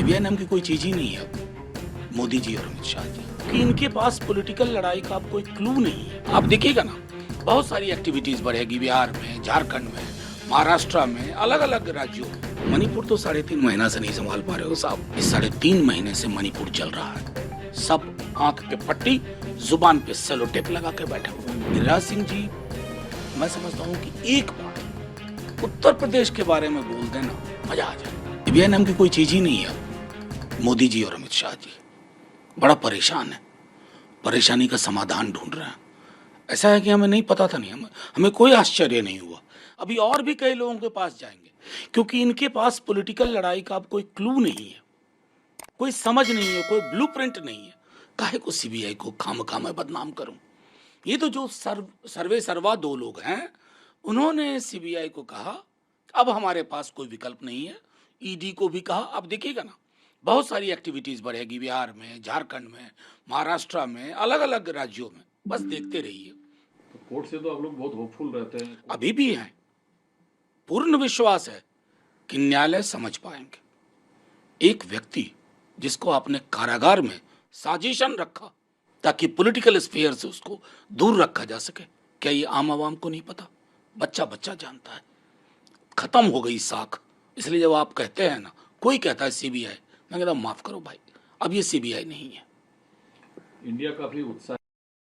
EVM की कोई चीज ही नहीं है मोदी जी और अमित शाह जी कि इनके पास पॉलिटिकल लड़ाई का कोई क्लू नहीं है। आप देखिएगा ना, बहुत सारी एक्टिविटीज बढ़ेगी बिहार में, झारखंड में, महाराष्ट्र में, अलग अलग राज्यों में। मणिपुर तो 3.5 महीना से नहीं संभाल पा रहे हो साहब। इस 3.5 महीने से मणिपुर चल रहा है। सब आंख पे पट्टी, जुबान पे सेलो टेप लगा के बैठे हुए। गिरिराज सिंह जी, मैं समझता हूँ कि एक बार उत्तर प्रदेश के बारे में बोल देना, मजा आ जाए। ईवीएम की कोई चीज ही नहीं है मोदी जी और अमित शाह जी। बड़ा परेशान है, परेशानी का समाधान ढूंढ रहे हैं। ऐसा है कि हमें नहीं पता था, नहीं हमें कोई आश्चर्य नहीं हुआ। अभी और भी कई लोगों के पास जाएंगे, क्योंकि इनके पास पॉलिटिकल लड़ाई का अब कोई क्लू नहीं है, कोई समझ नहीं है, कोई ब्लूप्रिंट नहीं है। काहे को सीबीआई को खामखा मैं बदनाम करूं। ये तो जो सर्वे सर्वा 2 लोग हैं, उन्होंने सीबीआई को कहा अब हमारे पास कोई विकल्प नहीं है। ईडी को भी कहा। अब देखिएगा ना, बहुत सारी एक्टिविटीज बढ़ेगी बिहार में, झारखंड में, महाराष्ट्र में, अलग अलग राज्यों में। बस देखते रहिए। तो कोर्ट से तो आप लोग बहुत होपफुल रहते हैं। अभी भी हैं, पूर्ण विश्वास है कि न्यायालय समझ पाएंगे। एक व्यक्ति जिसको आपने कारागार में साजिशन रखा ताकि पॉलिटिकल स्फीयर से उसको दूर रखा जा सके, क्या ये आम आवाम को नहीं पता? बच्चा बच्चा जानता है। खत्म हो गई साख। इसलिए जब आप कहते हैं ना, कोई कहता है सीबीआई, मैं कहता हूं माफ करो भाई, अब ये सीबीआई नहीं है। इंडिया काफी उत्साह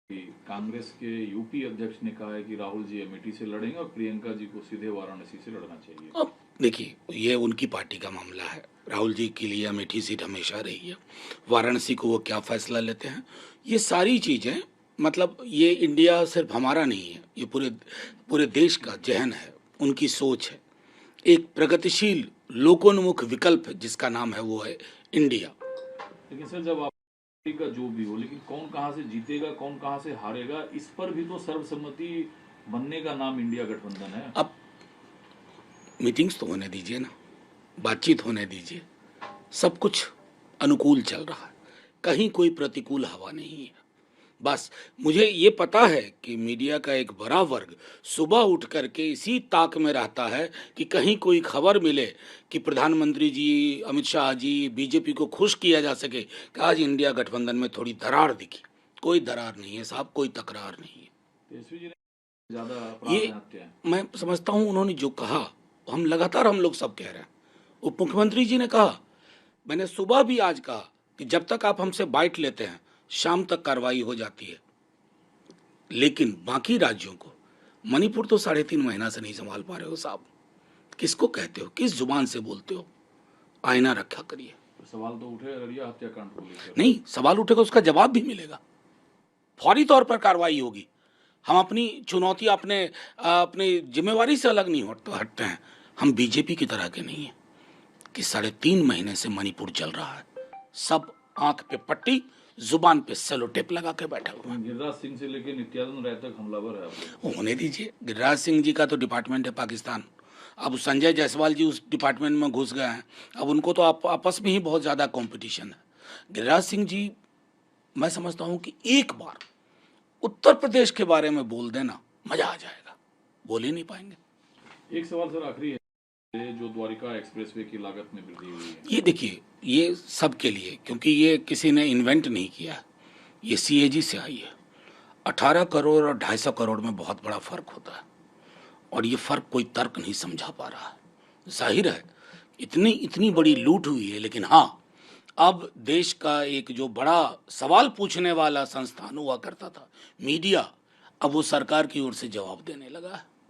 है। कांग्रेस के यूपी अध्यक्ष ने कहा है कि राहुल जी अमेठी से लड़ेंगे और प्रियंका जी को सीधे वाराणसी से लड़ना चाहिए। अब देखिए, ये उनकी पार्टी का मामला है। राहुल जी के लिए अमेठी सीट हमेशा रही है। वाराणसी को वो क्या फैसला लेते हैं, ये सारी चीजें, मतलब ये इंडिया सिर्फ हमारा नहीं है, ये पूरे पूरे देश का जहन है, उनकी सोच है। एक प्रगतिशील लोकोन्मुख विकल्प जिसका नाम है वो है इंडिया। लेकिन सर, जब आप का जो भी हो, लेकिन कौन कहां से जीतेगा, कौन कहां से हारेगा, इस पर भी तो सर्वसम्मति बनने का नाम इंडिया गठबंधन है। अब मीटिंग्स तो होने दीजिए ना, बातचीत होने दीजिए। सब कुछ अनुकूल चल रहा है, कहीं कोई प्रतिकूल हवा नहीं है। बस मुझे ये पता है कि मीडिया का एक बड़ा वर्ग सुबह उठ करके इसी ताक में रहता है कि कहीं कोई खबर मिले कि प्रधानमंत्री जी, अमित शाह जी, बीजेपी को खुश किया जा सके कि आज इंडिया गठबंधन में थोड़ी दरार दिखी। कोई दरार नहीं है साहब, कोई तकरार नहीं है। तेजस्वी जी ने ज्यादा ये अपराध है। मैं समझता हूँ उन्होंने जो कहा, हम लगातार हम लोग सब कह रहे हैं। उप मुख्यमंत्री जी ने कहा, मैंने सुबह भी आज कहा कि जब तक आप हमसे बाइट लेते हैं शाम तक कार्रवाई हो जाती है। लेकिन बाकी राज्यों को, मणिपुर तो 3.5 महीना से नहीं संभाल पा रहे हो साहब। किसको कहते हो, किस जुबान से बोलते हो? आईना रखा करिए। तो सवाल तो उठे अररिया हत्याकांड को लेकर। नहीं, सवाल उठेगा, उसका जवाब भी मिलेगा। फौरी तौर पर कार्रवाई होगी। हम अपनी चुनौती, अपनी जिम्मेवारी से अलग नहीं हटते हैं। हम बीजेपी की तरह के नहीं है कि 3.5 महीने से मणिपुर चल रहा है। सब आंख पे पट्टी, जुबान पे सेलो टेप लगा के बैठा हुआ है। गिरिराज सिंह से लेकर नित्यानंद राय तक हमलावर है आप लोग। होने दीजिए। गिरिराज सिंह जी का तो डिपार्टमेंट है पाकिस्तान। अब संजय जायसवाल जी उस डिपार्टमेंट में घुस गए हैं। अब उनको तो आपस में ही बहुत ज़्यादा कंपटीशन है। गिरिराज सिंह जी, मैं समझता हूँ कि एक बार उत्तर प्रदेश के बारे में बोल देना, मजा आ जाएगा। बोल ही नहीं पाएंगे। एक सवाल सर आखिरी है, जो द्वारिका एक्सप्रेसवे की लागत में वृद्धि हुई है, ये देखिए, ये सबके लिए, क्योंकि ये किसी ने इन्वेंट नहीं किया, ये सीएजी से आई है। 18 करोड़ और 250 करोड़ में बहुत बड़ा फर्क होता है, और ये फर्क कोई तर्क नहीं समझा पा रहा है। जाहिर है इतनी बड़ी लूट हुई है, लेकिन हाँ, अब देश का एक जो बड़ा सवाल पूछने वाला संस्थान हुआ करता था, मीडिया, अब वो सरकार की ओर से जवाब देने लगा है।